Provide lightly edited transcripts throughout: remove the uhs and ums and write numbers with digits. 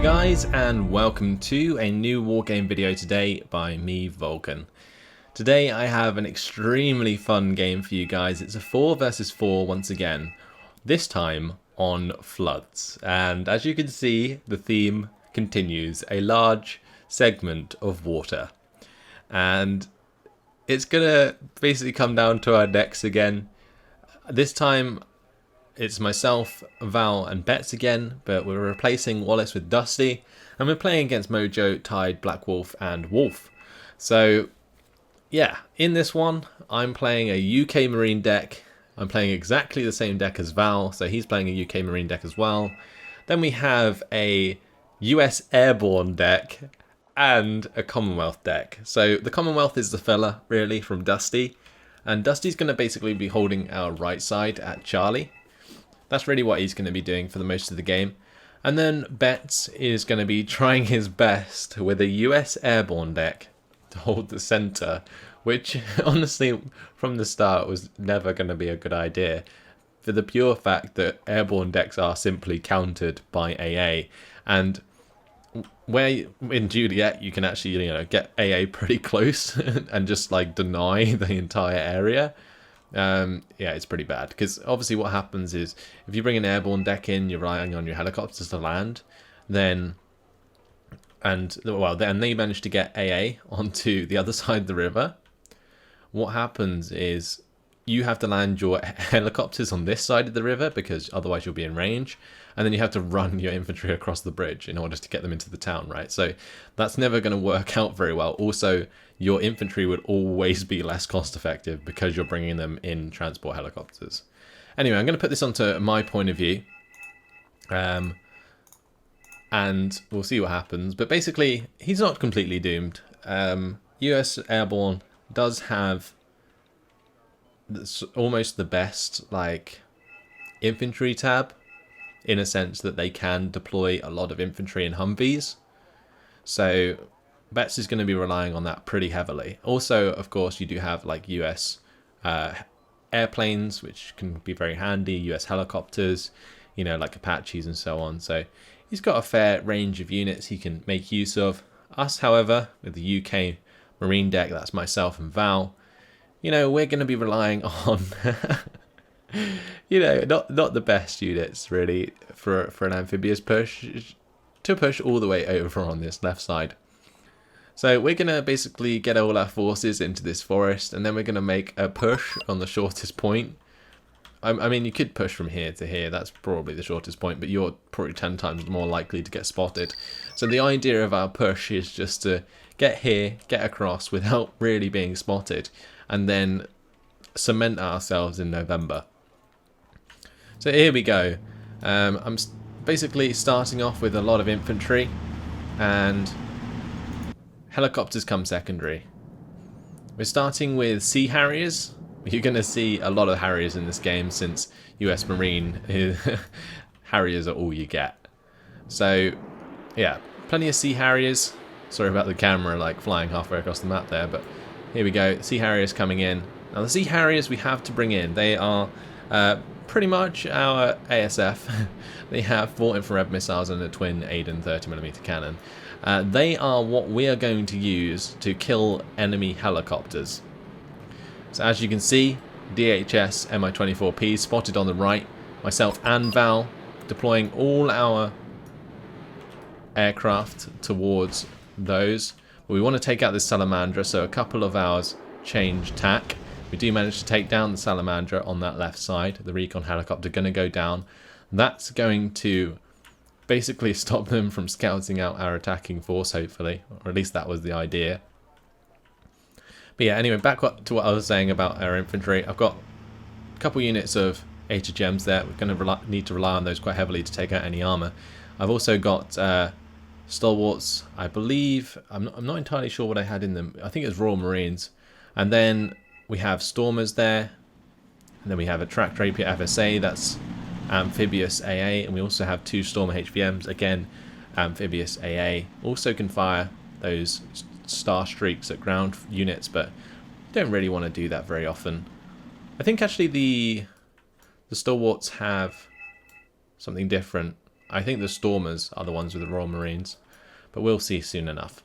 Hello guys, and welcome to a new Wargame video today by me, Vulcan. Today I have an extremely fun game for you guys. It's a 4 versus 4 once again, this time on floods. And as you can see, the theme continues, a large segment of water. And it's gonna basically come down to our decks again. This time it's myself, Val and Bets again, but we're replacing Wallace with Dusty, and we're playing against Mojo, Tide, Black Wolf and Wolf. So yeah, in this one I'm playing a UK Marine deck. I'm playing exactly the same deck as Val, so he's playing a UK Marine deck as well. Then we have a US Airborne deck and a Commonwealth deck. So the Commonwealth is the filler really from Dusty, and Dusty's going to basically be holding our right side at Charlie. That's really what he's going to be doing for the most of the game. And then Betts is going to be trying his best with a US Airborne deck to hold the center, which honestly from the start was never going to be a good idea, for the pure fact that Airborne decks are simply countered by AA. And where in Juliet you can actually, get AA pretty close and just like deny the entire area. Yeah, it's pretty bad, because obviously what happens is if you bring an airborne deck in, you're relying on your helicopters to land, then they manage to get AA onto the other side of the river. What happens is you have to land your helicopters on this side of the river, because otherwise you'll be in range, and then you have to run your infantry across the bridge in order to get them into the town, right? So that's never going to work out very well. Also, your infantry would always be less cost effective because you're bringing them in transport helicopters. Anyway, I'm going to put this onto my point of view, and we'll see what happens. But basically, he's not completely doomed. US Airborne does have almost the best infantry tab, in a sense that they can deploy a lot of infantry in Humvees. So Betts is going to be relying on that pretty heavily. Also, of course, you do have US airplanes, which can be very handy, US helicopters, like Apaches and so on. So he's got a fair range of units he can make use of. Us, however, with the UK Marine deck, that's myself and Val, we're going to be relying on not the best units really for an amphibious push, to push all the way over on this left side. So we're going to basically get all our forces into this forest, and then we're going to make a push on the shortest point. I mean, you could push from here to here, that's probably the shortest point, but you're probably 10 times more likely to get spotted. So the idea of our push is just to get here, get across without really being spotted, and then cement ourselves in November. So here we go. I'm basically starting off with a lot of infantry, and helicopters come secondary. We're starting with Sea Harriers. You're going to see a lot of Harriers in this game, since US Marine Harriers are all you get. So yeah, plenty of Sea Harriers. Sorry about the camera flying halfway across the map there, but here we go. Sea Harriers coming in. Now the Sea Harriers we have to bring in. They are pretty much our ASF. They have 4 infrared missiles and a twin Aiden 30mm cannon. They are what we are going to use to kill enemy helicopters. So as you can see, DHS Mi-24P spotted on the right. Myself and Val deploying all our aircraft towards those. But we want to take out this Salamandra, so a couple of ours change tack. We do manage to take down the Salamandra on that left side. The recon helicopter going to go down. That's going to basically stop them from scouting out our attacking force, hopefully. Or at least that was the idea. But yeah, anyway, back to what I was saying about our infantry. I've got a couple units of HGMs there. We're going to need to rely on those quite heavily to take out any armor. I've also got stalwarts, I believe. I'm not entirely sure what I had in them. I think it was Royal Marines. And then we have Stormers there, and then we have a tracked Rapier FSA, that's amphibious AA, and we also have 2 Stormer HVMs, again amphibious AA. Also can fire those star streaks at ground units, but don't really want to do that very often. I think actually the Stalwarts have something different. I think the Stormers are the ones with the Royal Marines, but we'll see soon enough.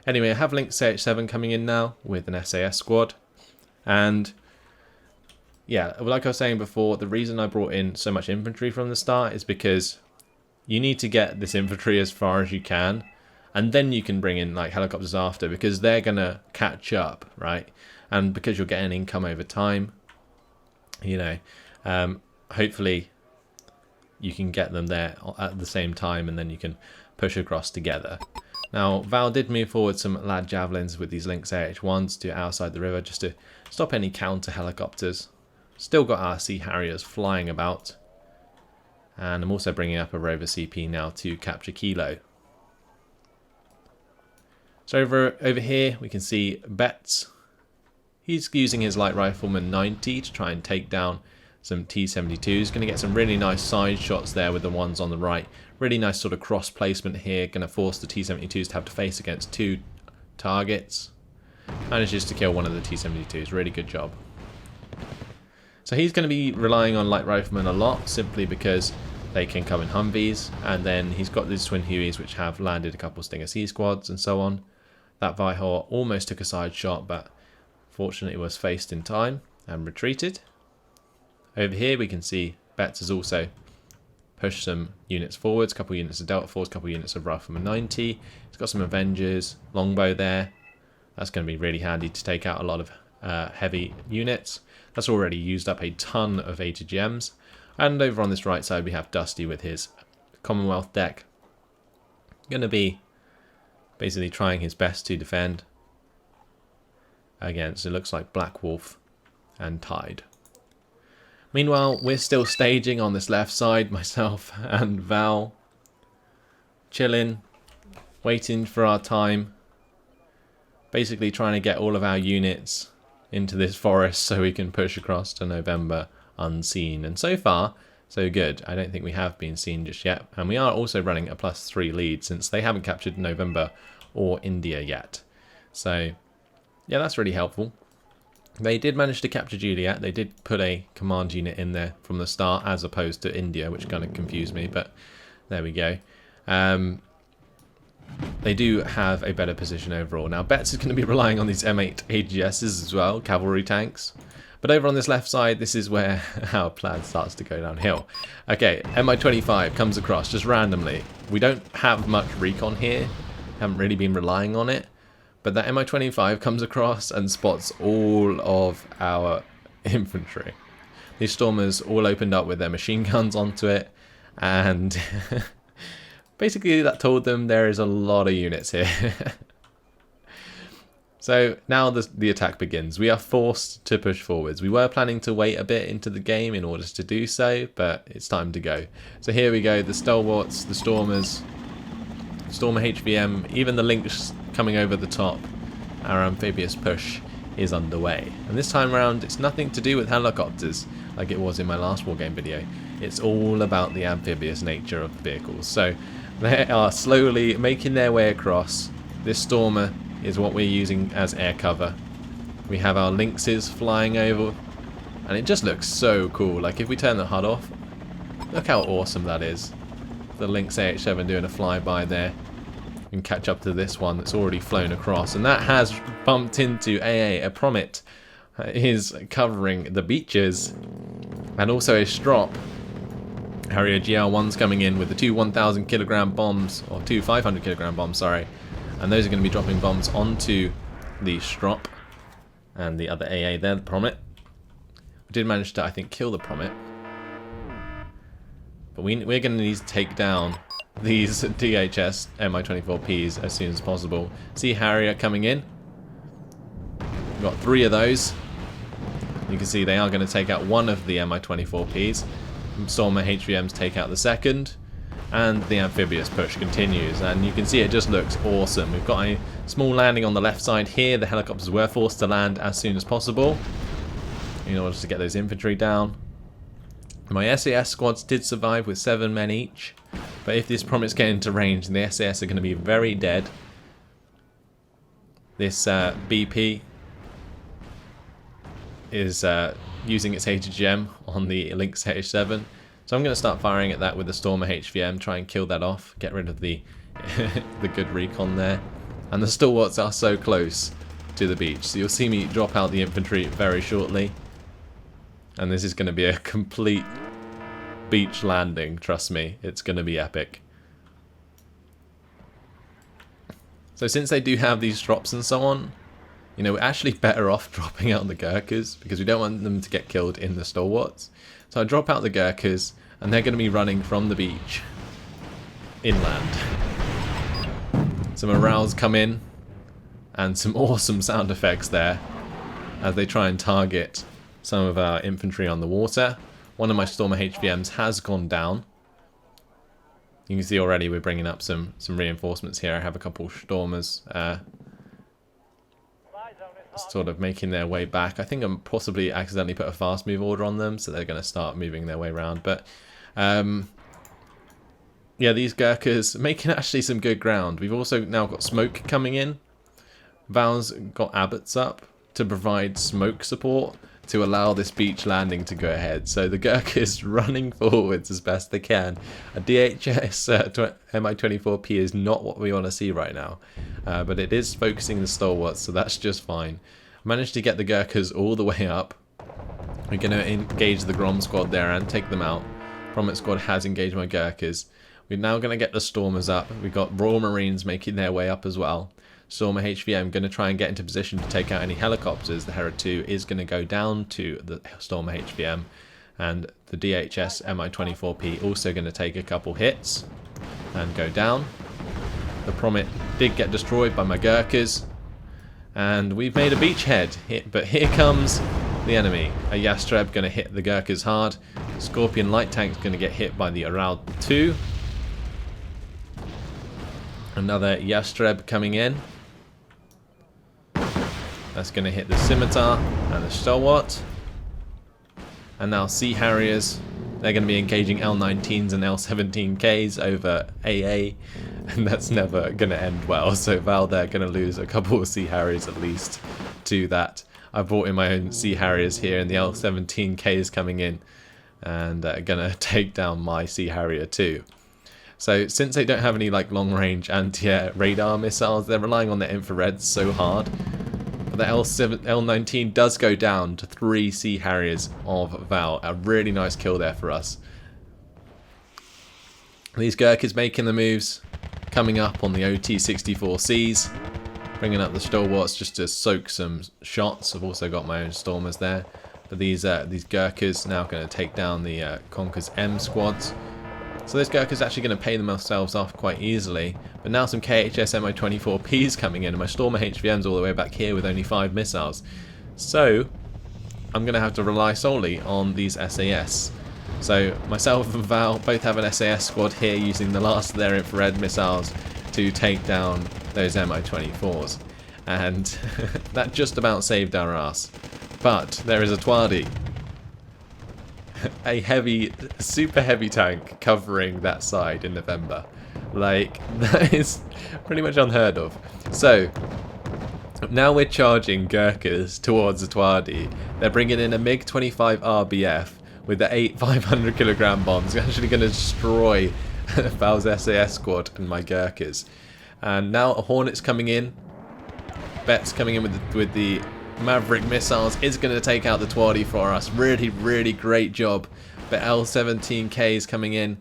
Anyway, I have Lynx CH7 coming in now with an SAS squad, and yeah, like I was saying before, the reason I brought in so much infantry from the start is because you need to get this infantry as far as you can, and then you can bring in like helicopters after, because they're gonna catch up, right? And because you're getting income over time, you know, hopefully you can get them there at the same time, and then you can push across together. Now, Valh did move forward some Lad Javelins with these Lynx AH1s to outside the river just to stop any counter helicopters. Still got our Sea Harriers flying about. And I'm also bringing up a Rover CP now to capture Kilo. So over here we can see Betts. He's using his Light Rifleman 90 to try and take down some T-72s. Going to get some really nice side shots there with the ones on the right. Really nice sort of cross placement here. Going to force the T-72s to have to face against 2 targets. Manages to kill one of the T-72s. Really good job. So he's going to be relying on Light Riflemen a lot, simply because they can come in Humvees. And then he's got these Twin Hueys which have landed a couple Stinger C squads and so on. That Valh almost took a side shot, but fortunately was faced in time and retreated. Over here we can see Betts has also pushed some units forwards, a couple units of Delta Force, a couple units of Rifleman 90. He's got some Avengers, Longbow there. That's going to be really handy to take out a lot of heavy units. That's already used up a ton of ATGMs. And over on this right side we have Dusty with his Commonwealth deck. Going to be basically trying his best to defend against, it looks like, Black Wolf and Tide. Meanwhile, we're still staging on this left side, myself and Valh. Chilling, waiting for our time. Basically trying to get all of our units into this forest so we can push across to November unseen. And so far, so good. I don't think we have been seen just yet. And we are also running a +3 lead since they haven't captured November or India yet. So yeah, that's really helpful. They did manage to capture Juliet. They did put a command unit in there from the start as opposed to India, which kind of confused me, but there we go. They do have a better position overall. Now, Betts is going to be relying on these M8 AGSs as well, cavalry tanks. But over on this left side, this is where our plan starts to go downhill. Okay, Mi-25 comes across just randomly. We don't have much recon here. Haven't really been relying on it. But that Mi-25 comes across and spots all of our infantry. These Stormers all opened up with their machine guns onto it, and basically that told them there is a lot of units here. So now the attack begins. We are forced to push forwards. We were planning to wait a bit into the game in order to do so, but it's time to go. So here we go, the Stalwarts, the Stormers, Stormer HVM, even the Lynx coming over the top. Our amphibious push is underway. And this time around, it's nothing to do with helicopters like it was in my last Wargame video. It's all about the amphibious nature of the vehicles. So they are slowly making their way across. This Stormer is what we're using as air cover. We have our Lynxes flying over, and it just looks so cool. Like if we turn the HUD off, look how awesome that is. The Lynx AH7 doing a flyby there. And catch up to this one that's already flown across, and that has bumped into AA. A Promet is covering the beaches, and also a Strop. Harrier GR1's coming in with the 2 1,000 kilogram bombs, or 2 500 kilogram bombs, sorry, and those are going to be dropping bombs onto the Strop and the other AA there, the Promet. We did manage to, I think, kill the Promet, but we're going to need to take down these DHS Mi-24Ps as soon as possible. Sea Harrier coming in. We've got 3 of those. You can see they are going to take out one of the Mi-24Ps. Stormer HVMs take out the second. And the amphibious push continues. And you can see it just looks awesome. We've got a small landing on the left side here. The helicopters were forced to land as soon as possible in order to get those infantry down. My SAS squads did survive with 7 men each. But if this Promet's getting into range, the SAS are going to be very dead. This BP is using its ATGM on the Lynx H7 So I'm going to start firing at that with the Stormer HVM, try and kill that off, get rid of the the good recon there. And the stalwarts are so close to the beach, so you'll see me drop out the infantry very shortly. And this is going to be a complete beach landing, trust me, it's going to be epic. So since they do have these drops and so on, you know, we're actually better off dropping out the Gurkhas because we don't want them to get killed in the stalwarts. So I drop out the Gurkhas and they're going to be running from the beach inland. Some morales come in and some awesome sound effects there as they try and target some of our infantry on the water. One of my Stormer HVMs has gone down. You can see already we're bringing up some reinforcements here. I have a couple Stormers sort of making their way back. I think I'm possibly accidentally put a fast move order on them, so they're going to start moving their way around. But yeah, these Gurkhas making actually some good ground. We've also now got smoke coming in. Valh's got abbots up to provide smoke support to allow this beach landing to go ahead. So the Gurkhas running forwards as best they can. A DHS Mi-24P is not what we want to see right now, but it is focusing the stalwarts, so that's just fine. Managed to get the Gurkhas all the way up. We're going to engage the Grom squad there and take them out. Promet squad has engaged my Gurkhas. We're now going to get the Stormers up. We've got Royal Marines making their way up as well. Stormer HVM going to try and get into position to take out any helicopters. The Hera 2 is going to go down to the Stormer HVM, and the DHS Mi-24P also going to take a couple hits and go down. The Promet did get destroyed by my Gurkhas, and we've made a beachhead hit, but here comes the enemy. A Yastreb going to hit the Gurkhas hard. Scorpion light tank is going to get hit by the Aral 2. Another Yastreb coming in. That's going to hit the Scimitar and the Stalwart. And now Sea Harriers. They're going to be engaging L19s and L17Ks over AA. And that's never going to end well. So Valh, they're going to lose a couple of Sea Harriers at least to that. I brought in my own Sea Harriers here, and the L17Ks coming in. And going to take down my Sea Harrier too. So since they don't have any like long-range anti-air radar missiles, they're relying on their infrared so hard. But the L19 does go down to 3 Sea Harriers of Valh. A really nice kill there for us. These Gurkhas making the moves, coming up on the OT-64Cs, bringing up the Stalwarts just to soak some shots. I've also got my own Stormers there. But these Gurkhas now going to take down the Conquer's M squads. So those Gurkhas actually going to pay themselves off quite easily. But now some KHS Mi-24Ps coming in, and my Stormer HVM's all the way back here with only 5 missiles. So I'm going to have to rely solely on these SAS. So myself and Valh both have an SAS squad here using the last of their infrared missiles to take down those Mi-24s. And that just about saved our ass. But there is a Twadi. A heavy, super heavy tank covering that side in November. Like, that is pretty much unheard of. So, now we're charging Gurkhas towards the Twadi. They're bringing in a MiG-25 RBF with the 8 500kg bombs. It's actually going to destroy Valh's SAS squad and my Gurkhas. And now a Hornet's coming in. Bet's coming in with the Maverick missiles is going to take out the Twadi for us. Really, really great job. But L17K is coming in.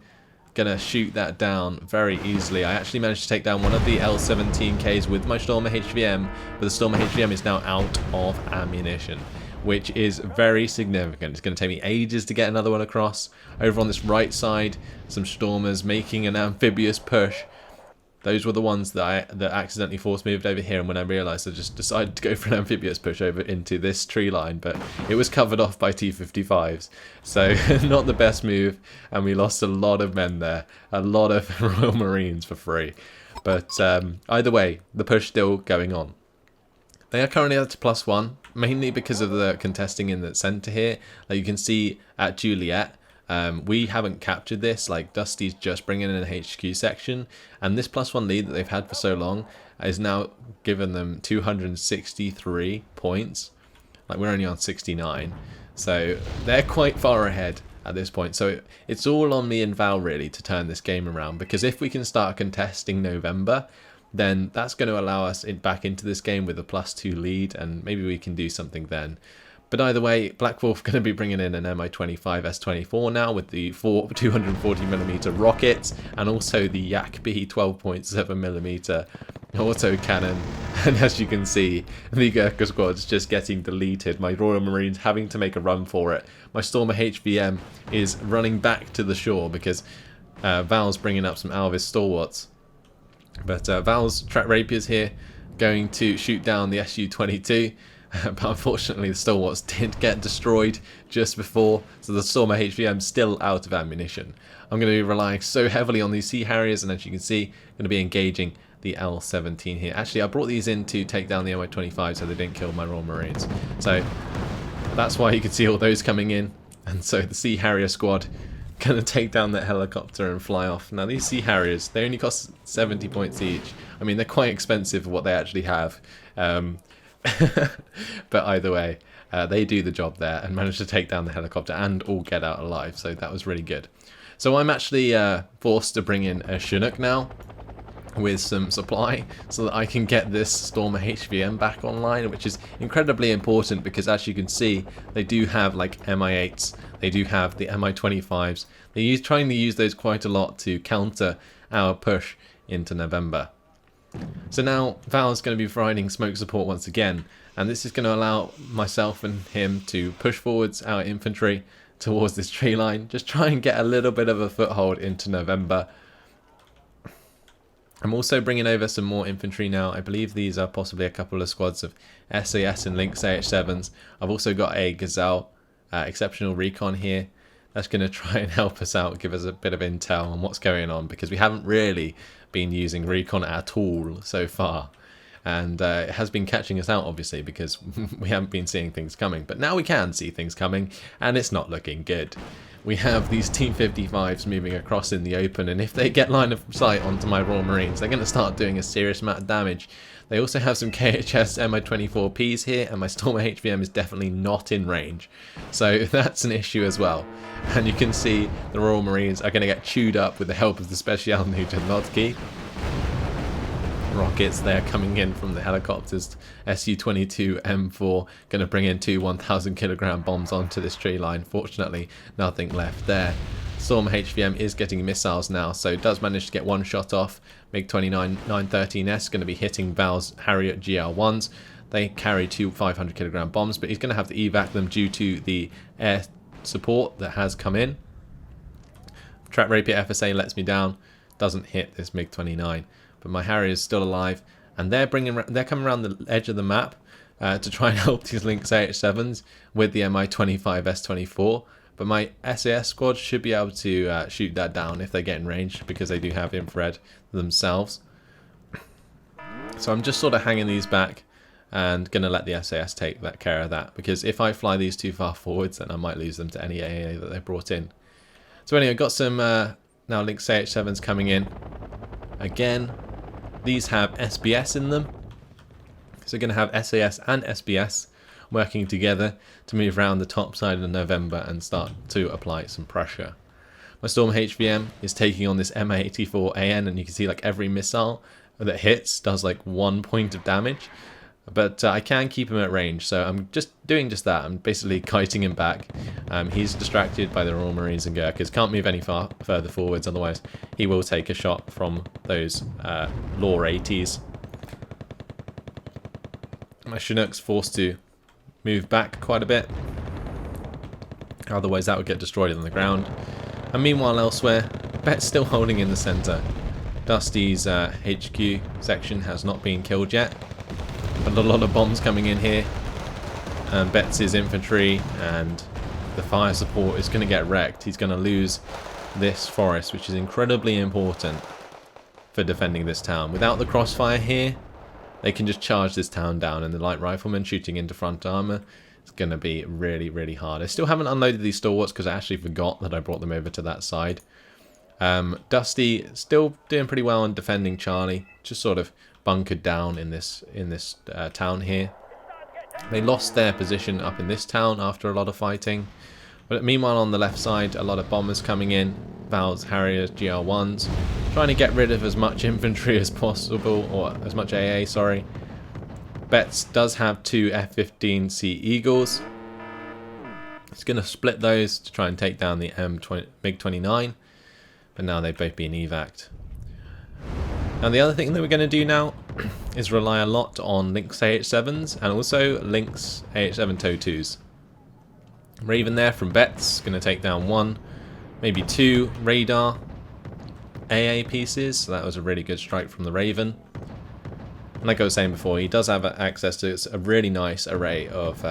Going to shoot that down very easily. I actually managed to take down one of the L17Ks with my Stormer HVM. But the Stormer HVM is now out of ammunition, which is very significant. It's going to take me ages to get another one across. Over on this right side, some Stormers making an amphibious push. Those were the ones that accidentally force moved over here, and when I realised, I just decided to go for an amphibious push over into this tree line, but it was covered off by T-55s, so not the best move, and we lost a lot of men there, a lot of Royal Marines for free. But either way, the push still going on. They are currently at +1, mainly because of the contesting in the centre here. Like you can see at Juliet, we haven't captured this. Like Dusty's just bringing in an HQ section, and this +1 lead that they've had for so long is now given them 263 points. Like we're only on 69, so they're quite far ahead. at this point. So it's all on me and Val really to turn this game around, because if we can start contesting November, then that's going to allow us back into this game with a +2 lead, and maybe we can do something then. But either way, Black Wolf going to be bringing in an Mi-25S24 now with the 240mm rockets, and also the Yak B 12.7mm auto cannon. And as you can see, the Gurkha squad's just getting deleted. My Royal Marines having to make a run for it. My Stormer HVM is running back to the shore because Val's bringing up some Alvis stalwarts. But Val's Track Rapiers here going to shoot down the Su-22. But unfortunately the stalwarts did get destroyed just before, so the Stormer HVM still out of ammunition. I'm going to be relying so heavily on these Sea Harriers, and as you can see, I'm going to be engaging the L-17 here. Actually, I brought these in to take down the Mi-25 so they didn't kill my Royal Marines. So that's why you can see all those coming in. And so the Sea Harrier squad going to take down that helicopter and fly off. Now these Sea Harriers, they only cost 70 points each. I mean, they're quite expensive for what they actually have. But either way, they do the job there and manage to take down the helicopter and all get out alive. So that was really good. So I'm actually forced to bring in a Chinook now with some supply so that I can get this Stormer HVM back online, which is incredibly important because, as you can see, they do have like Mi-8s, they do have the Mi-25s. They're trying to use those quite a lot to counter our push into November. So now Val's going to be providing smoke support once again, and this is going to allow myself and him to push forwards our infantry towards this tree line, just try and get a little bit of a foothold into November. I'm also bringing over some more infantry now. I believe these are possibly a couple of squads of SAS and Lynx AH7s. I've also got a Gazelle exceptional recon here. That's going to try and help us out, give us a bit of intel on what's going on, because we haven't really been using recon at all so far. And it has been catching us out, obviously, because we haven't been seeing things coming. But now we can see things coming, and it's not looking good. We have these T-55s moving across in the open, and if they get line of sight onto my Royal Marines, they're going to start doing a serious amount of damage. They also have some KHS Mi-24Ps here, and my Stormer HVM is definitely not in range. So that's an issue as well. And you can see the Royal Marines are going to get chewed up with the help of the Special Nuternotki rockets. They're coming in from the helicopters. Su-22 M4 going to bring in two 1,000 kilogram bombs onto this tree line. Fortunately, nothing left there. Stormer HVM is getting missiles now, so does manage to get one shot off. MiG-29 913S going to be hitting Val's Harrier GR1s. They carry two 500 kilogram bombs, but he's going to have to evac them due to the air support that has come in. Track Rapier FSA lets me down, doesn't hit this MiG-29. But my Harrier is still alive, and they're coming around the edge of the map to try and help these Lynx AH7s with the Mi-25S24. But my SAS squad should be able to shoot that down if they get in range, because they do have infrared themselves. So I'm just sort of hanging these back and going to let the SAS take care of that, because if I fly these too far forwards, then I might lose them to any AA that they brought in. So anyway, got some now Lynx AH7s coming in. Again, these have SBS in them, so we're going to have SAS and SBS working together to move around the top side of November and start to apply some pressure. My Storm HVM is taking on this Mi-84AN, and you can see like every missile that hits does like 1 point of damage, but I can keep him at range, so I'm just doing just that. I'm basically kiting him back. He's distracted by the Royal Marines and Gurkhas, can't move any further forwards, otherwise he will take a shot from those Law 80s. My Chinook's forced to move back quite a bit, otherwise that would get destroyed on the ground. And meanwhile elsewhere, Bet's still holding in the centre. Dusty's HQ section has not been killed yet, but a lot of bombs coming in here, and Bet's infantry and the fire support is going to get wrecked. He's going to lose this forest, which is incredibly important for defending this town. Without the crossfire here, they can just charge this town down, and the light riflemen shooting into front armor is going to be really, really hard. I still haven't unloaded these stalwarts because I actually forgot that I brought them over to that side. Dusty still doing pretty well in defending Charlie, just sort of bunkered down in this town here. They lost their position up in this town after a lot of fighting, But meanwhile on the left side, a lot of bombers coming in, Valh's Harriers, GR1s, trying to get rid of as much infantry as possible, or as much AA, sorry. Betts does have 2 F-15C Eagles. He's going to split those to try and take down the MiG-29, but now they've both been evac'd. And the other thing that we're going to do now is rely a lot on Lynx AH-7s and also Lynx AH-7 TOW-2s. Raven there from Betts, going to take down 1, maybe 2 radar AA pieces, so that was a really good strike from the Raven. And like I was saying before, he does have access to a really nice array of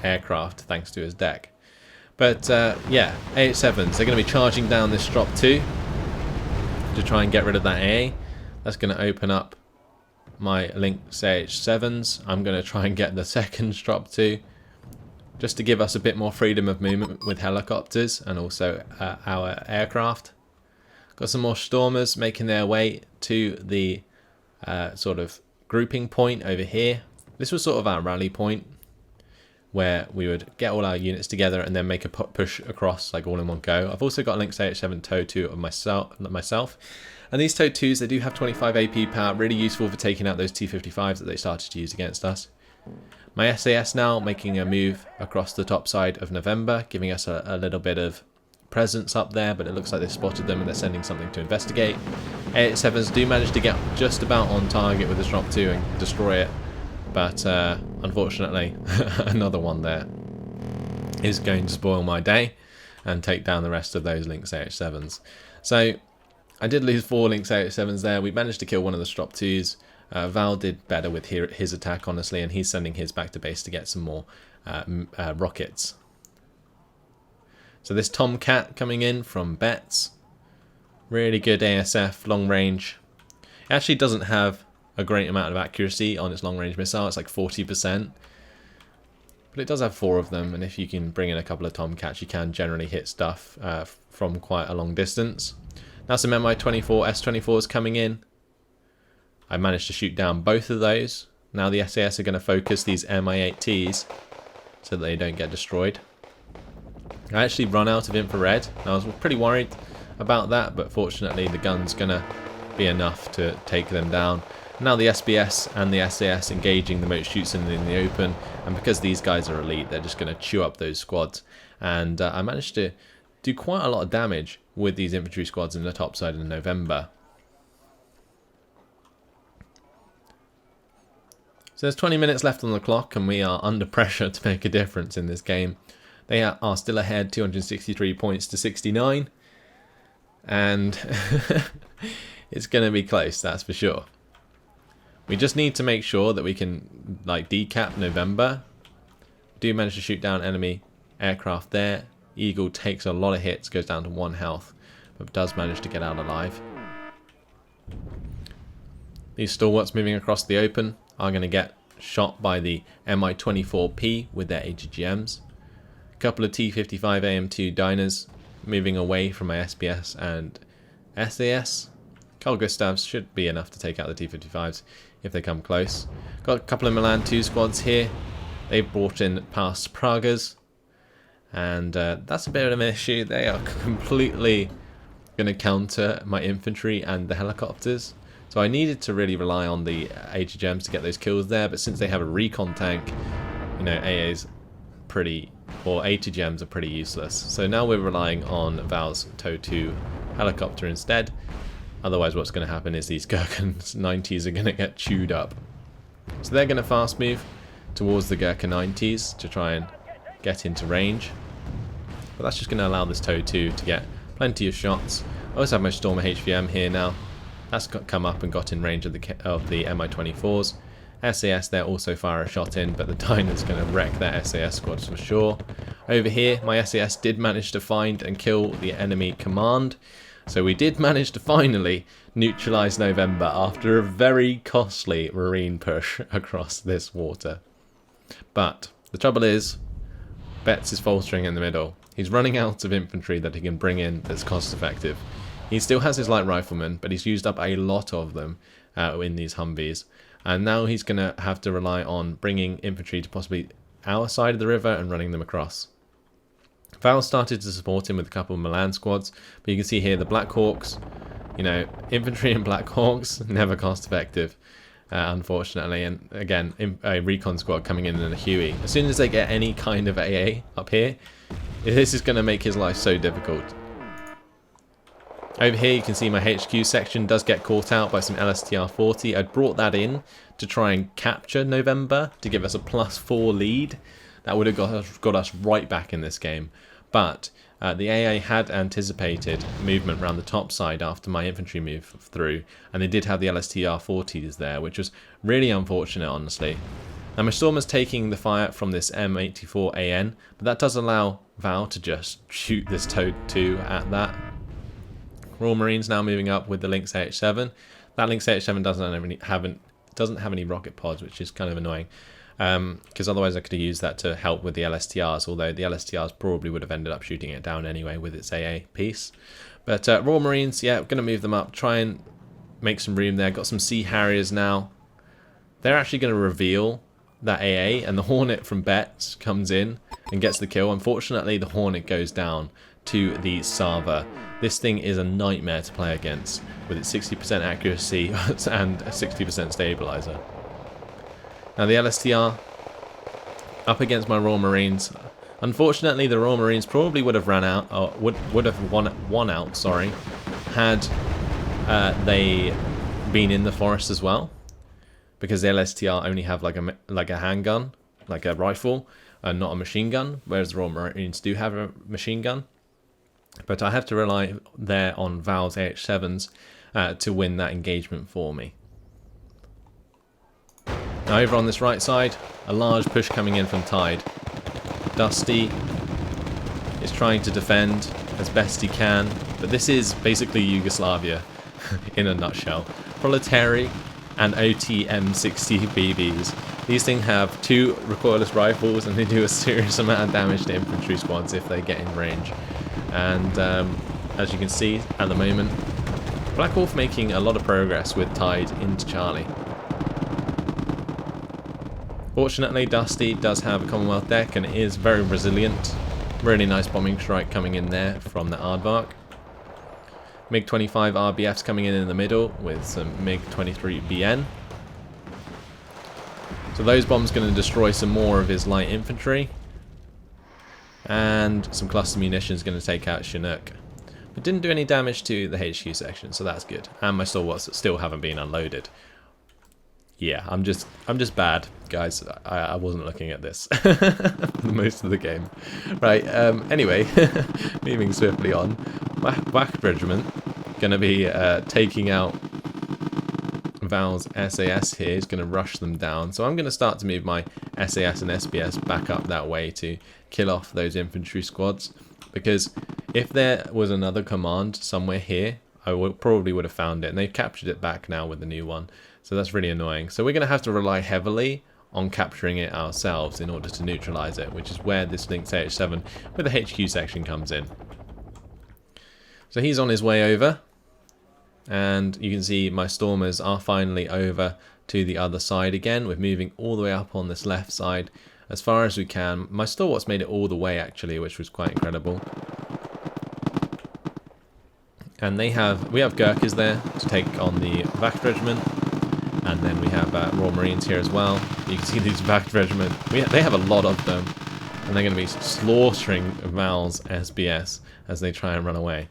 aircraft thanks to his deck. But yeah, AH-7s, they're going to be charging down this drop 2 to try and get rid of that AA. That's going to open up my Lynx AH-7s. I'm going to try and get the second drop 2 just to give us a bit more freedom of movement with helicopters and also our aircraft. Got some more Stormers making their way to the sort of grouping point over here. This was sort of our rally point where we would get all our units together and then make a push across like all in one go. I've also got Lynx AH-7 TOW-2 of myself. And these TOW-2s, they do have 25 AP power, really useful for taking out those T-55s that they started to use against us. My SAS now making a move across the top side of November, giving us a little bit of presence up there, but it looks like they've spotted them and they're sending something to investigate. AH-7s do manage to get just about on target with this drop 2 and destroy it, but unfortunately another one there is going to spoil my day and take down the rest of those Lynx AH-7s. So I did lose 4 Lynx AH-7s there. We managed to kill one of the drop 2s. Valh did better with his attack, honestly, and he's sending his back to base to get some more rockets. So this Tomcat coming in from Betts. Really good ASF, long range. It actually doesn't have a great amount of accuracy on its long range missile. It's like 40%. But it does have 4 of them, and if you can bring in a couple of Tomcats, you can generally hit stuff from quite a long distance. Now some Mi-24 S-24s coming in. I managed to shoot down both of those. Now the SAS are going to focus these Mi-8Ts so that they don't get destroyed. I actually run out of infrared. I was pretty worried about that, but fortunately the gun's going to be enough to take them down. Now the SBS and the SAS engaging the moat shoots in the open, and because these guys are elite, they're just going to chew up those squads. And I managed to do quite a lot of damage with these infantry squads in the top side in November. So there's 20 minutes left on the clock and we are under pressure to make a difference in this game. They are still ahead, 263 points to 69. And it's going to be close, that's for sure. We just need to make sure that we can like decap November. Do manage to shoot down enemy aircraft there. Eagle takes a lot of hits, goes down to 1 health, but does manage to get out alive. These stalwarts moving across the open are going to get shot by the Mi-24P with their AGGMs. A couple of T-55 AM2 diners moving away from my SBS and SAS. Carl Gustavs should be enough to take out the T-55s if they come close. Got a couple of Milan 2 squads here. They've brought in past Pragas, and that's a bit of an issue. They are completely going to counter my infantry and the helicopters. So I needed to really rely on the AGGMs to get those kills there, but since they have a recon tank, you know, AA's pretty, or AGGMs are pretty useless. So now we're relying on Valh's TOW-2 helicopter instead. Otherwise what's going to happen is these Gurkha 90s are going to get chewed up. So they're going to fast move towards the Gurkha 90s to try and get into range. But that's just going to allow this TOW-2 to get plenty of shots. I also have my Stormer HVM here now. That's come up and got in range of the Mi-24s. SAS there also fire a shot in, but the Dyna's going to wreck that SAS squad for sure. Over here, my SAS did manage to find and kill the enemy command. So we did manage to finally neutralize November after a very costly marine push across this water. But the trouble is, Betts is faltering in the middle. He's running out of infantry that he can bring in that's cost effective. He still has his light riflemen, but he's used up a lot of them in these Humvees. And now he's going to have to rely on bringing infantry to possibly our side of the river and running them across. Valh started to support him with a couple of Milan squads, but you can see here the Black Hawks, you know, infantry and Black Hawks, never cost effective, unfortunately. And again, a recon squad coming in a Huey. As soon as they get any kind of AA up here, this is going to make his life so difficult. Over here you can see my HQ section does get caught out by some LSTR-40. I brought that in to try and capture November to give us a +4 lead. That would have got us right back in this game. But the AA had anticipated movement around the top side after my infantry move through, and they did have the LSTR-40s there, which was really unfortunate, honestly. Now my Stormer's taking the fire from this M84AN, but that does allow Valh to just shoot this Toad 2 at that. Royal Marines now moving up with the Lynx AH7. That Lynx AH7 doesn't have any rocket pods, which is kind of annoying. Because otherwise I could have used that to help with the LSTRs, although the LSTRs probably would have ended up shooting it down anyway with its AA piece. But Royal Marines, yeah, going to move them up, try and make some room there. Got some Sea Harriers now. They're actually going to reveal that AA, and the Hornet from Betts comes in and gets the kill. Unfortunately, the Hornet goes down to the Sava. This thing is a nightmare to play against with its 60% accuracy and a 60% stabilizer. Now the LSTR up against my Royal Marines. Unfortunately, the Royal Marines probably would have ran out, or would have won out. Sorry, had they been in the forest as well, because the LSTR only have like a handgun, like a rifle, and not a machine gun, whereas the Royal Marines do have a machine gun. But I have to rely there on Valh's AH7s to win that engagement for me. Now over on this right side, a large push coming in from Tide. Dusty is trying to defend as best he can, but this is basically Yugoslavia in a nutshell. Proletari and OTM-60 BBs. These things have 2 recoilless rifles and they do a serious amount of damage to infantry squads if they get in range. And as you can see at the moment, Black Wolf making a lot of progress with Tide into Charlie. Fortunately, Dusty does have a Commonwealth deck and is very resilient. Really nice bombing strike coming in there from the Aardvark. MiG-25 RBFs coming in the middle with some MiG-23 BN. So those bombs going to destroy some more of his light infantry. And some cluster munitions going to take out Chinook. But didn't do any damage to the HQ section, so that's good. And my stalwarts still haven't been unloaded. Yeah, I'm just bad, guys. I wasn't looking at this for most of the game. Right, anyway, moving swiftly on. Whack Regiment going to be taking out Valh's SAS here. He's going to rush them down. So I'm going to start to move my SAS and SBS back up that way to kill off those infantry squads. Because if there was another command somewhere here, I probably would have found it. And they've captured it back now with the new one. So that's really annoying. So we're going to have to rely heavily on capturing it ourselves in order to neutralize it, which is where this Lynx AH7 with the HQ section comes in. So he's on his way over. And you can see my Stormers are finally over to the other side again. We're moving all the way up on this left side as far as we can. My Stalwarts made it all the way actually, which was quite incredible. And we have Gurkhas there to take on the Vacht Regiment. And then we have Royal Marines here as well. You can see these Vacht Regiment. They have a lot of them. And they're going to be slaughtering Valh's SBS as they try and run away.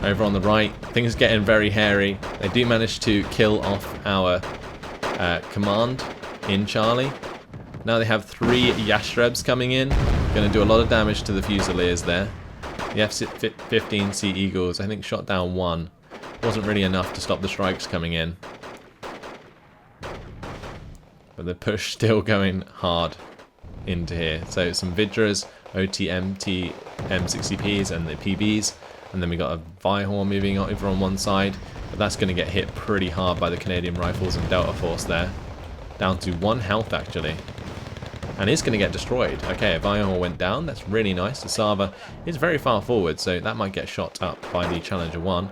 Over on the right, things getting very hairy. They do manage to kill off our command in Charlie. Now they have 3 Yastrebs coming in. Going to do a lot of damage to the Fusiliers there. The F-15 Sea Eagles, I think, shot down 1. Wasn't really enough to stop the strikes coming in. But the push still going hard into here. So some Vidras, OTMT M60Ps and the PBs. And then we got a Valh moving over on one side. But that's going to get hit pretty hard by the Canadian Rifles and Delta Force there. Down to 1 health actually. And it's going to get destroyed. Okay, a Valh went down. That's really nice. The Sava is very far forward, so that might get shot up by the Challenger 1.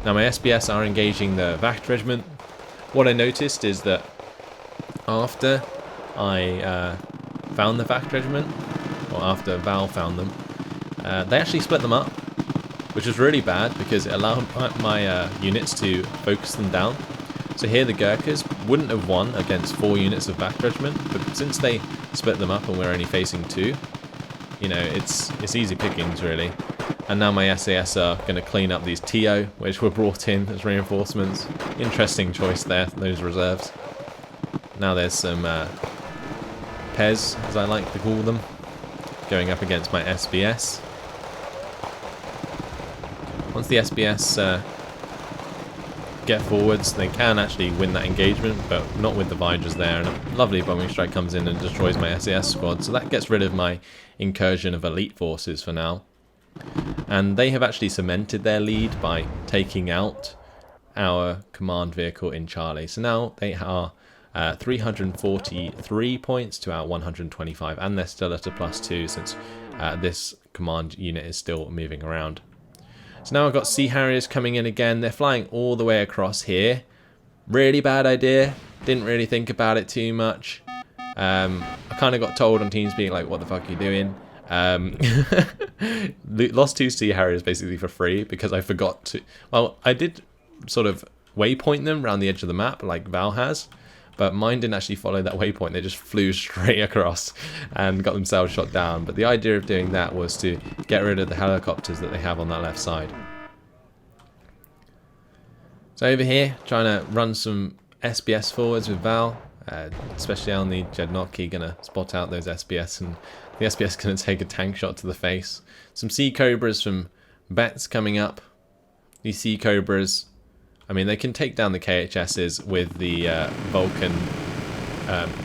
Now my SBS are engaging the Vacht Regiment. What I noticed is that after I found the Vacht Regiment, or after Valh found them, they actually split them up, which was really bad because it allowed my units to focus them down. So here the Gurkhas wouldn't have won against 4 units of Back Judgment, but since they split them up and we're only facing 2, you know, it's easy pickings really. And now my SAS are going to clean up these TO, which were brought in as reinforcements. Interesting choice there, those reserves. Now there's some Pez, as I like to call them, going up against my SBS. Once the SBS get forwards, they can actually win that engagement, but not with the Vidras there, and a lovely bombing strike comes in and destroys my SAS squad, so that gets rid of my incursion of elite forces for now. And they have actually cemented their lead by taking out our command vehicle in Charlie. So now they are 343 points to our 125, and they're still at a +2 since this command unit is still moving around. So now I've got Sea Harriers coming in again. They're flying all the way across here. Really bad idea. Didn't really think about it too much. I kind of got told on TeamSpeak, like, what the fuck are you doing? Lost 2 Sea Harriers basically for free because I forgot to... Well, I did sort of waypoint them around the edge of the map like Valh has, but mine didn't actually follow that waypoint. They just flew straight across and got themselves shot down. But the idea of doing that was to get rid of the helicopters that they have on that left side. So over here, trying to run some SBS forwards with Valh, especially on the Jednocki, gonna spot out those SBS, and the SBS gonna take a tank shot to the face. Some Sea Cobras from Bets coming up. These Sea Cobras, I mean, they can take down the KHSs with the Vulcan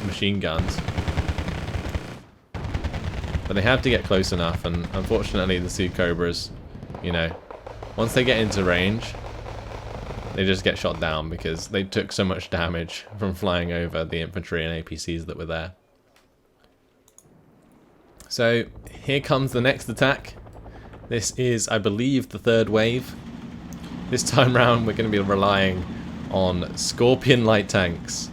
machine guns, but they have to get close enough, and unfortunately the Sea Cobras, you know, once they get into range, they just get shot down because they took so much damage from flying over the infantry and APCs that were there. So here comes the next attack. This is, I believe, the 3rd wave. This time round we're going to be relying on Scorpion light tanks.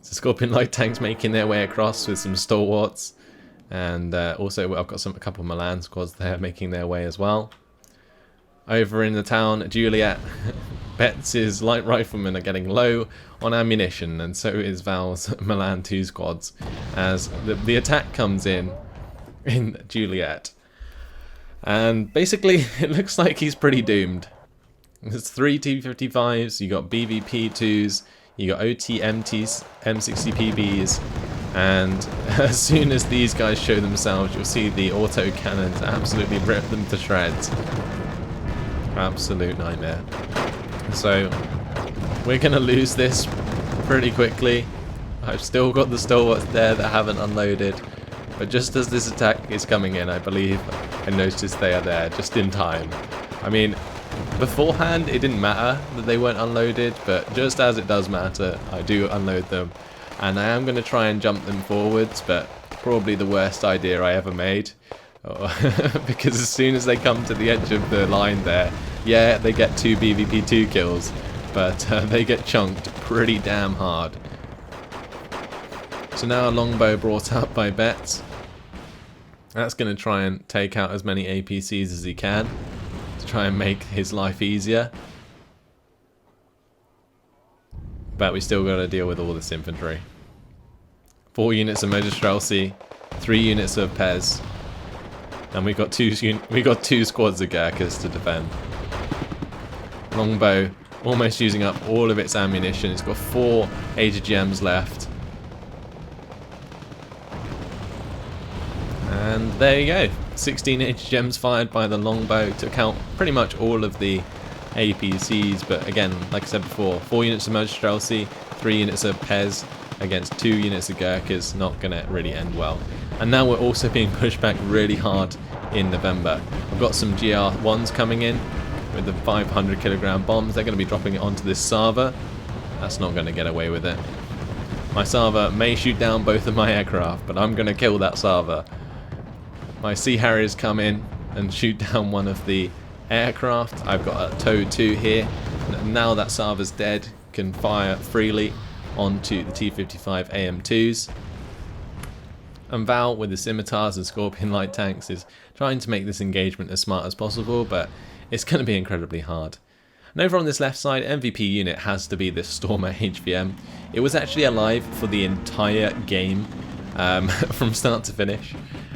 So Scorpion light tanks making their way across with some stalwarts, and also I've got a couple of Milan squads there making their way as well. Over in the town, Juliet, Bets' light riflemen are getting low on ammunition, and so is Val's Milan 2 squads, as the attack comes in Juliet. And basically, it looks like he's pretty doomed. There's 3 T-55s, you got BVP-2s, you got OT-MTs, M60PBs, and as soon as these guys show themselves, you'll see the auto cannons absolutely rip them to shreds. Absolute nightmare. So we're gonna lose this pretty quickly. I've still got the stalwarts there that haven't unloaded, but just as this attack is coming in, I believe I noticed they are there just in time. I mean, beforehand it didn't matter that they weren't unloaded, but just as it does matter, I do unload them, and I am going to try and jump them forwards, but probably the worst idea I ever made. Because as soon as they come to the edge of the line there, yeah, they get 2 BVP2 kills, but they get chunked pretty damn hard. So now a longbow brought up by Bets. That's going to try and take out as many APCs as he can to try and make his life easier. But we still got to deal with all this infantry. 4 units of Magistrelsi, 3 units of Pez, and we got two squads of Gurkhas to defend. Longbow almost using up all of its ammunition. It's got 4 HGMs left. And there you go. 16 HGMs fired by the longbow to count pretty much all of the APCs, but again, like I said before, 4 units of Magistrelsi, 3 units of Pez against 2 units of Gurkhas, not going to really end well. And now we're also being pushed back really hard in November. I've got some GR1s coming in with the 500 kilogram bombs. They're going to be dropping it onto this Sava. That's not going to get away with it. My Sava may shoot down both of my aircraft, but I'm going to kill that Sava. My Sea Harriers come in and shoot down one of the aircraft. I've got a TOW 2 here. Now that Sava's dead, can fire freely onto the T-55 AM2s. And Valh, with the scimitars and scorpion light tanks, is trying to make this engagement as smart as possible, but it's going to be incredibly hard. And over on this left side, MVP unit has to be this Stormer HVM. It was actually alive for the entire game, from start to finish,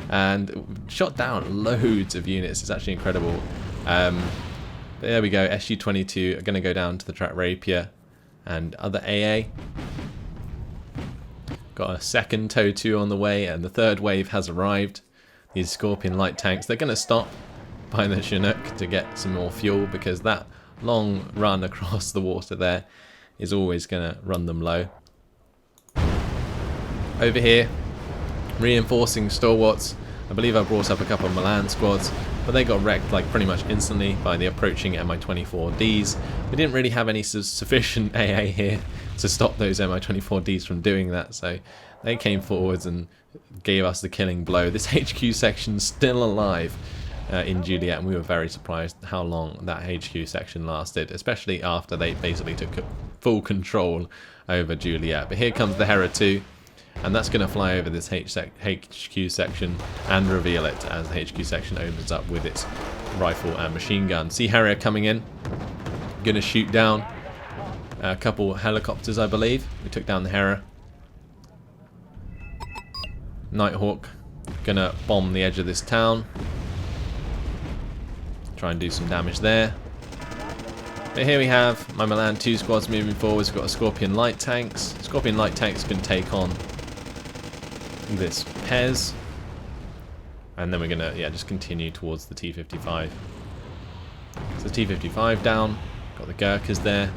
and shot down loads of units. It's actually incredible. There we go, SU-22 are going to go down to the track Rapier and other AA. Got a second TOW 2 on the way, and the third wave has arrived. These Scorpion light tanks, they're going to stop by the Chinook to get some more fuel, because that long run across the water there is always going to run them low. Over here, reinforcing stalwarts. I believe I brought up a couple of Milan squads, but they got wrecked like pretty much instantly by the approaching Mi-24Ds. We didn't really have any sufficient AA here to stop those Mi-24Ds from doing that, so they came forwards and gave us the killing blow. This HQ section's still alive in Juliet, and we were very surprised how long that HQ section lasted, especially after they basically took full control over Juliet. But here comes the Hera 2. And that's going to fly over this HQ section and reveal it as the HQ section opens up with its rifle and machine gun. Sea Harrier coming in. Going to shoot down a couple helicopters, I believe. We took down the Hera. Nighthawk going to bomb the edge of this town. Try and do some damage there. But here we have my Milan 2 squads moving forwards. We've got a Scorpion light tanks. Scorpion light tanks can take on this Pez, and then we're gonna just continue towards the T-55. So T-55 down, got the Gurkhas there.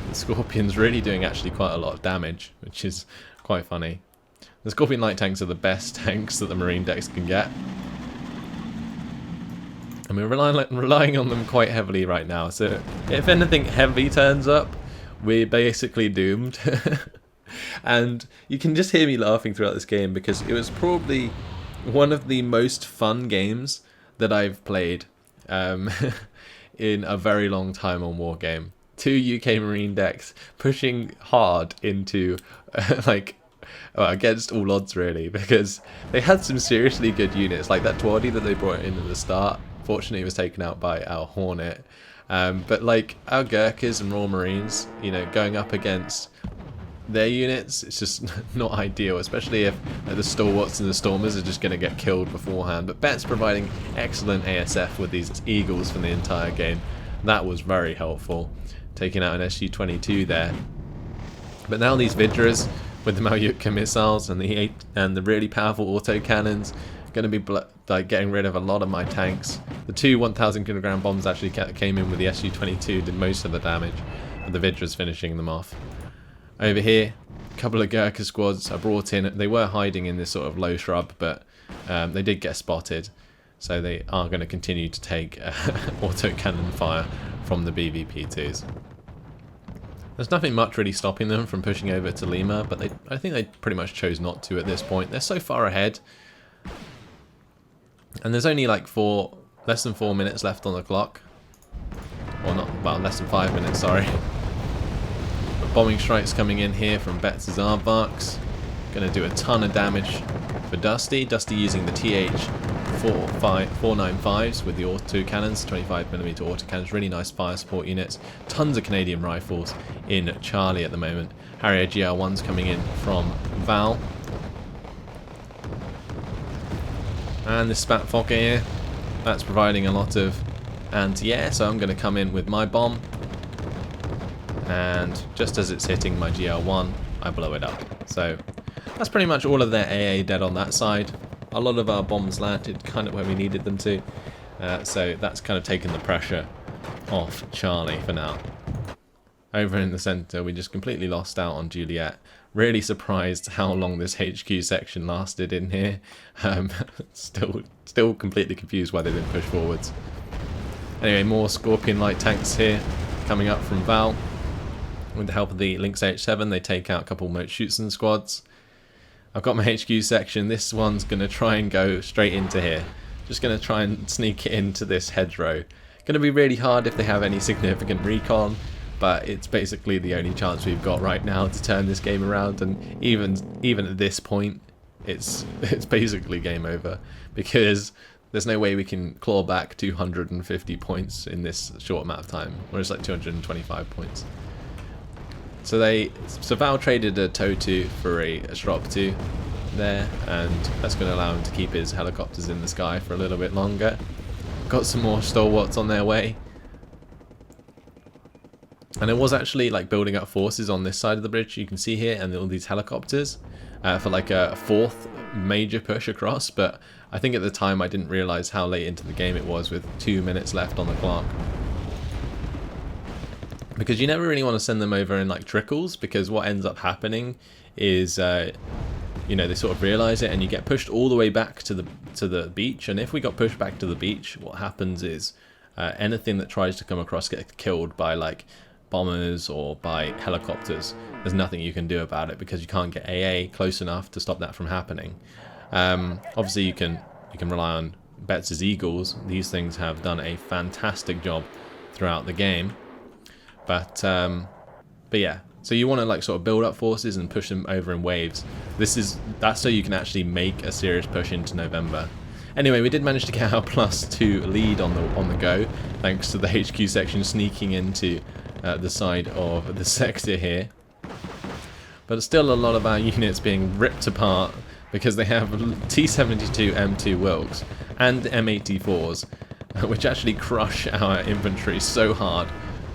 The Scorpion's really doing actually quite a lot of damage, which is quite funny. The Scorpion light tanks are the best tanks that the Marine decks can get, and we're relying on them quite heavily right now. So if anything heavy turns up, we're basically doomed. And you can just hear me laughing throughout this game, because it was probably one of the most fun games that I've played in a very long time on Wargame. 2 UK Marine decks pushing hard into against all odds really, because they had some seriously good units, like that Twadi that they brought in at the start. Fortunately it was taken out by our Hornet, but like our Gurkhas and Royal Marines, you know, going up against their units, it's just not ideal, especially if the Stalwarts and the Stormers are just going to get killed beforehand. But Bet's providing excellent ASF with these Eagles for the entire game. That was very helpful, taking out an SU-22 there. But now these Vidras with the Malyutka missiles and the really powerful autocannons going to be getting rid of a lot of my tanks. The 2 1,000 kilogram bombs actually came in with the SU-22, did most of the damage, but the Vidras finishing them off. Over here, a couple of Gurkha squads are brought in. They were hiding in this sort of low shrub, but they did get spotted. So they are going to continue to take autocannon fire from the BVP-2s. There's nothing much really stopping them from pushing over to Lima, but I think they pretty much chose not to at this point. They're so far ahead. And there's only like less than 4 minutes left on the clock. Or not, well, less than 5 minutes, sorry. Bombing strikes coming in here from Bet's Aardvarks. Going to do a ton of damage for Dusty. Dusty using the TH-495s with the autocannons, 25mm autocannons. Really nice fire support units. Tons of Canadian rifles in Charlie at the moment. Harrier GR1s coming in from Valh. And the Spat Fokker here, that's providing a lot of anti-air, so I'm going to come in with my bomb. And just as it's hitting my GR1, I blow it up. So that's pretty much all of their AA dead on that side. A lot of our bombs landed kind of where we needed them to. So that's kind of taken the pressure off Charlie for now. Over in the centre, we just completely lost out on Juliet. Really surprised how long this HQ section lasted in here. Still completely confused why they didn't push forwards. Anyway, more Scorpion light tanks here coming up from Valh. With the help of the Lynx H7, they take out a couple more Schutzen squads. I've got my HQ section. This one's going to try and go straight into here. Just going to try and sneak it into this hedgerow. Going to be really hard if they have any significant recon, but it's basically the only chance we've got right now to turn this game around. And even at this point, it's basically game over, because there's no way we can claw back 250 points in this short amount of time, or it's like 225 points. So Valh traded a TOW2 for a Strop 2 there, and that's going to allow him to keep his helicopters in the sky for a little bit longer. Got some more stalwarts on their way. And it was actually like building up forces on this side of the bridge, you can see here, and all these helicopters for like a fourth major push across, but I think at the time I didn't realize how late into the game it was with 2 minutes left on the clock. Because you never really want to send them over in like trickles, because what ends up happening is you know, they sort of realize it and you get pushed all the way back to the beach, and if we got pushed back to the beach, what happens is anything that tries to come across gets killed by like bombers or by helicopters. There's nothing you can do about it because you can't get AA close enough to stop that from happening. Obviously you can rely on Betts' Eagles. These things have done a fantastic job throughout the game, but yeah, so you want to like sort of build up forces and push them over in waves. That's so you can actually make a serious push into November. Anyway, we did manage to get our +2 lead on the go, thanks to the HQ section sneaking into the side of the sector here. But still a lot of our units being ripped apart because they have T-72 M2 Wilks and M84s, which actually crush our infantry so hard.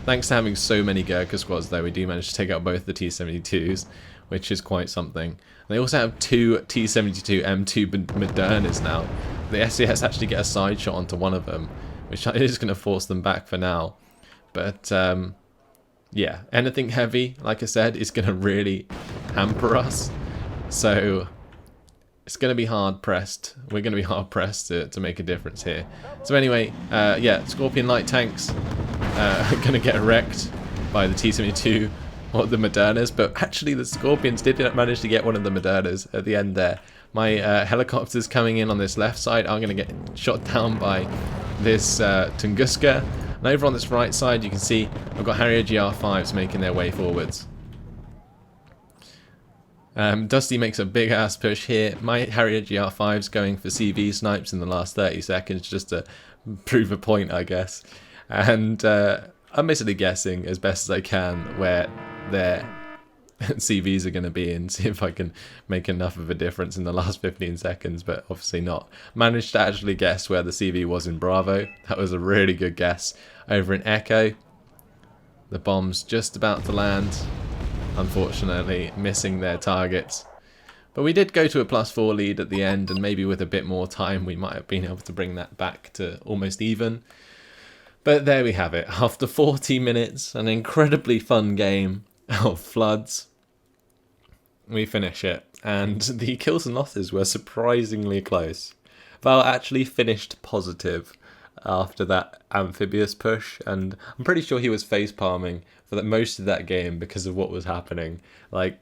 Thanks to having so many Gurkha squads though, we do manage to take out both the T-72s, which is quite something. They also have 2 T-72 M2 Modernas now. The SES actually get a side shot onto one of them, which is going to force them back for now. But yeah, anything heavy, like I said, is going to really hamper us. So it's going to be hard pressed. We're going to be hard pressed to make a difference here. So anyway, yeah, Scorpion light tanks are going to get wrecked by the T-72 or the Modernas, but actually the Scorpions did manage to get one of the Modernas at the end there. My helicopters coming in on this left side are going to get shot down by this Tunguska. And over on this right side, you can see I've got Harrier GR5s making their way forwards. Dusty makes a big ass push here. My Harrier GR5's going for CV snipes in the last 30 seconds just to prove a point, I guess. And I'm basically guessing as best as I can where their CVs are going to be and see if I can make enough of a difference in the last 15 seconds, but obviously not. Managed to actually guess where the CV was in Bravo. That was a really good guess. Over in Echo, the bomb's just about to land, unfortunately missing their targets. But we did go to a +4 lead at the end, and maybe with a bit more time we might have been able to bring that back to almost even. But there we have it. After 40 minutes, an incredibly fun game of floods, we finish it. And the kills and losses were surprisingly close. Valh actually finished positive after that amphibious push, and I'm pretty sure he was face palming for most of that game because of what was happening. Like,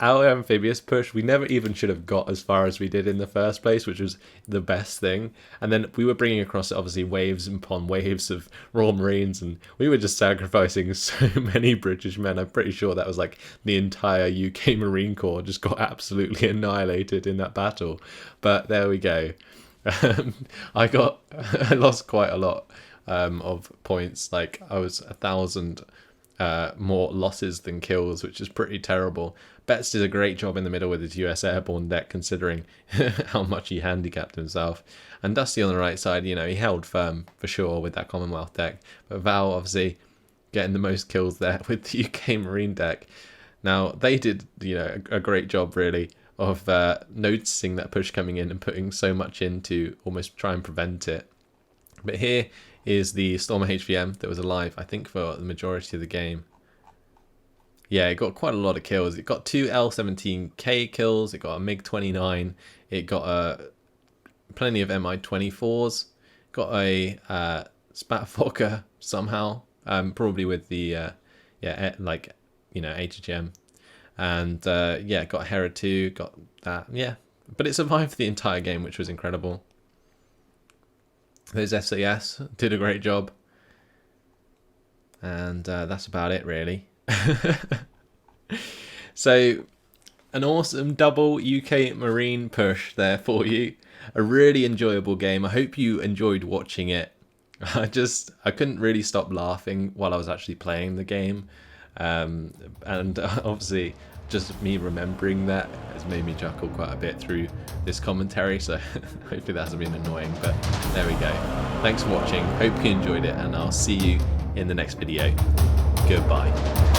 our amphibious push, we never even should have got as far as we did in the first place, which was the best thing. And then we were bringing across, obviously, waves upon waves of Royal Marines, and we were just sacrificing so many British men. I'm pretty sure that was like the entire UK Marine Corps just got absolutely annihilated in that battle. But there we go. I lost quite a lot of points. Like, I was 1,000 more losses than kills, which is pretty terrible. Betts did a great job in the middle with his US airborne deck, considering how much he handicapped himself. And Dusty on the right side, you know, he held firm for sure with that Commonwealth deck. But Valh obviously getting the most kills there with the UK Marine deck. Now, they did, you know, a great job really of noticing that push coming in and putting so much in to almost try and prevent it. But here is the Stormer HVM that was alive, I think, for the majority of the game. Yeah, it got quite a lot of kills. It got 2 L-17K kills, it got a MiG-29, it got plenty of Mi-24s, got a Spatfokker somehow, probably with the, yeah, like, you know, HHM. And, yeah, got a Hera 2, got that, yeah. But it survived the entire game, which was incredible. Those SAS did a great job. And that's about it, really. So, an awesome double UK Marine push there for you. A really enjoyable game. I hope you enjoyed watching it. I couldn't really stop laughing while I was actually playing the game. And obviously just me remembering that has made me chuckle quite a bit through this commentary, so hopefully that hasn't been annoying, but there we go. Thanks for watching, hope you enjoyed it, and I'll see you in the next video. Goodbye.